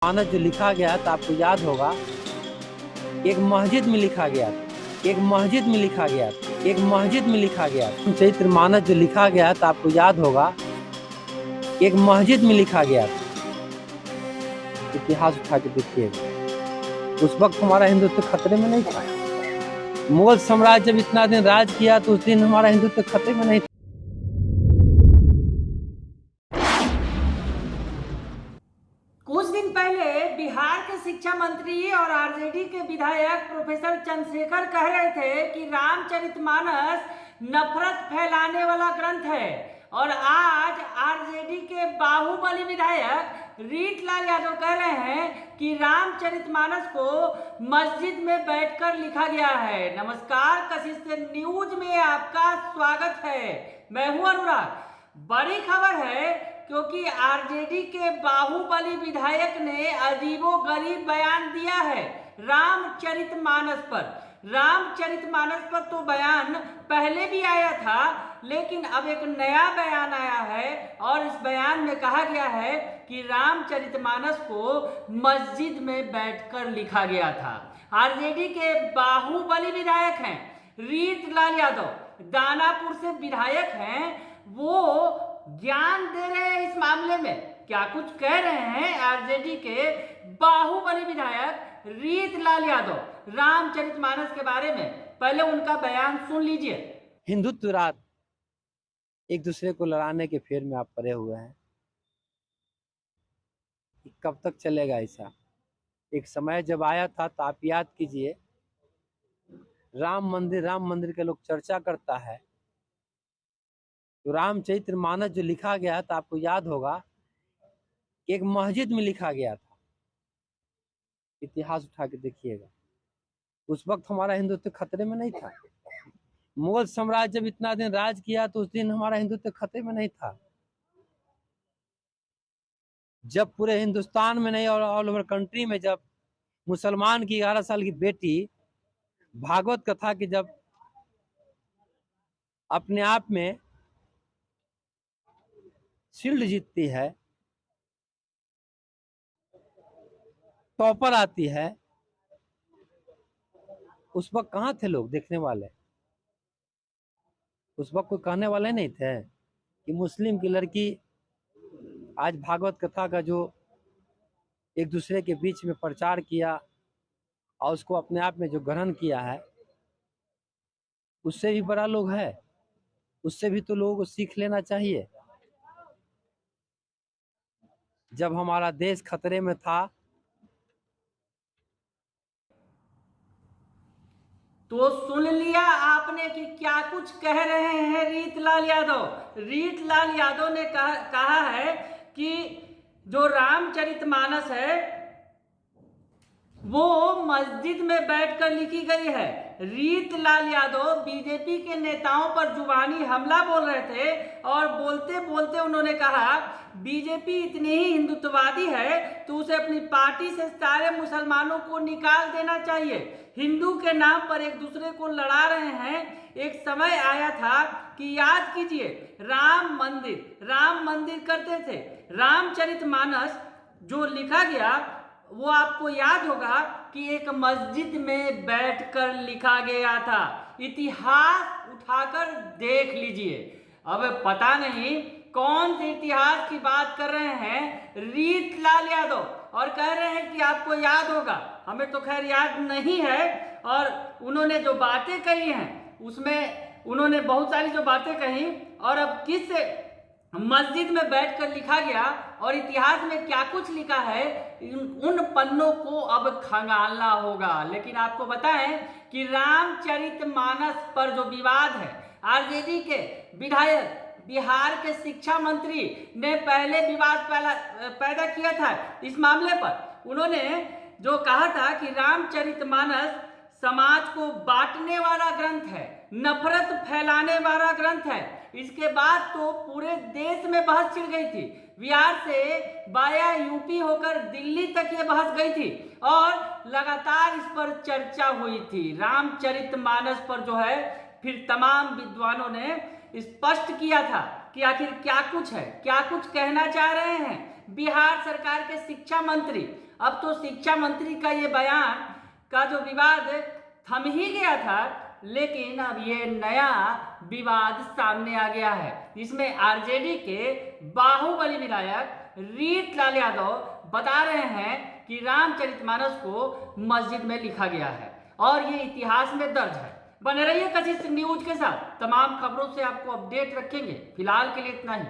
मानस जो लिखा गया तो आपको याद होगा, एक मस्जिद में लिखा गया था, एक मस्जिद में लिखा गया था, एक मस्जिद में लिखा गया था। चैत्र मानस जो लिखा गया तो आपको याद होगा, एक मस्जिद में लिखा गया था। इतिहास उठा के देखिएगा, उस वक्त हमारा हिंदुत्व खतरे में नहीं था। मुगल साम्राज्य जब इतना दिन राज किया तो उस दिन हमारा हिंदुत्व खतरे में नहीं था। कुछ दिन पहले बिहार के शिक्षा मंत्री और आरजेडी के विधायक प्रोफेसर चंद्रशेखर कह रहे थे कि रामचरितमानस नफरत फैलाने वाला ग्रंथ है, और आज आरजेडी के बाहुबली विधायक रीतलाल यादव कह रहे हैं कि रामचरितमानस को मस्जिद में बैठकर लिखा गया है। नमस्कार, कशिश न्यूज में आपका स्वागत है। मैं हूं अनुराग। बड़ी खबर है क्योंकि आरजेडी के बाहुबली विधायक ने अजीबोगरीब बयान दिया है रामचरितमानस पर। रामचरितमानस पर तो बयान पहले भी आया था, लेकिन अब एक नया बयान आया है और इस बयान में कहा गया है कि रामचरितमानस को मस्जिद में बैठकर लिखा गया था। आरजेडी के बाहुबली विधायक हैं रीतलाल यादव, दानापुर से विधायक हैं, वो ज्ञान दे रहे हैं इस मामले में। क्या कुछ कह रहे हैं आरजेडी के बाहुबली विधायक रीतलाल यादव रामचरितमानस के बारे में। पहले उनका बयान सुन लीजिए। हिंदुत्व रात एक दूसरे को लड़ाने के फेर में आप पड़े हुए हैं। कब तक चलेगा ऐसा? एक समय जब आया था तो आप याद कीजिए, राम मंदिर के लोग चर्चा करता है तो रामचरित्र मानस जो लिखा गया तो आपको याद होगा कि एक मस्जिद में लिखा गया था। इतिहास उठा के देखिएगा, उस वक्त हमारा हिंदुत्व खतरे में नहीं था। मुगल साम्राज्य जब इतना दिन राज किया तो उस दिन हमारा हिंदुत्व खतरे में नहीं था। जब पूरे हिंदुस्तान में नहीं और ऑल ओवर कंट्री में जब मुसलमान की 11 साल की बेटी भागवत कथा की जब अपने आप में शील्ड जीतती है, टॉपर आती है, उस वक्त कहाँ थे लोग देखने वाले? उस वक्त कोई कहने वाले नहीं थे कि मुस्लिम की लड़की आज भागवत कथा का जो एक दूसरे के बीच में प्रचार किया और उसको अपने आप में जो ग्रहण किया है, उससे भी बड़ा लोग है, उससे भी तो लोगों को सीख लेना चाहिए। जब हमारा देश खतरे में था तो सुन लिया आपने कि क्या कुछ कह रहे हैं रीतलाल यादव। रीतलाल यादव ने कहा है कि जो रामचरितमानस है वो मस्जिद में बैठकर लिखी गई है। रीतलाल यादव बीजेपी के नेताओं पर जुबानी हमला बोल रहे थे और बोलते बोलते उन्होंने कहा बीजेपी इतनी ही हिंदुत्ववादी है तो उसे अपनी पार्टी से सारे मुसलमानों को निकाल देना चाहिए। हिंदू के नाम पर एक दूसरे को लड़ा रहे हैं। एक समय आया था कि याद कीजिए, राम मंदिर करते थे। रामचरितमानस जो लिखा गया वो आपको याद होगा कि एक मस्जिद में बैठकर लिखा गया था। इतिहास उठाकर देख लीजिए। अब पता नहीं कौन से इतिहास की बात कर रहे हैं रीतलाल यादव, और कह रहे हैं कि आपको याद होगा। हमें तो खैर याद नहीं है। और उन्होंने जो बातें कही हैं उसमें उन्होंने बहुत सारी जो बातें कही, और अब किस मस्जिद में बैठकर लिखा गया और इतिहास में क्या कुछ लिखा है, उन पन्नों को अब खंगालना होगा। लेकिन आपको बताएं कि रामचरितमानस पर जो विवाद है, आरजेडी के विधायक बिहार के शिक्षा मंत्री ने पहले विवाद पैदा किया था इस मामले पर। उन्होंने जो कहा था कि रामचरितमानस समाज को बांटने वाला ग्रंथ है, नफरत फैलाने वाला ग्रंथ है। इसके बाद तो पूरे देश में बहस छिड़ गई थी। बिहार से बाया यूपी होकर दिल्ली तक ये बहस गई थी और लगातार इस पर चर्चा हुई थी। रामचरितमानस पर जो है फिर तमाम विद्वानों ने स्पष्ट किया था कि आखिर क्या कुछ है, क्या कुछ कहना चाह रहे हैं बिहार सरकार के शिक्षा मंत्री। अब तो शिक्षा मंत्री का ये बयान का जो विवाद थम ही गया था, लेकिन अब ये नया विवाद सामने आ गया है, जिसमें आरजेडी के बाहुबली विधायक रीतलाल यादव बता रहे हैं कि रामचरितमानस को मस्जिद में लिखा गया है और ये इतिहास में दर्ज है। बने रहिए कशिश न्यूज के साथ, तमाम खबरों से आपको अपडेट रखेंगे। फिलहाल के लिए इतना ही।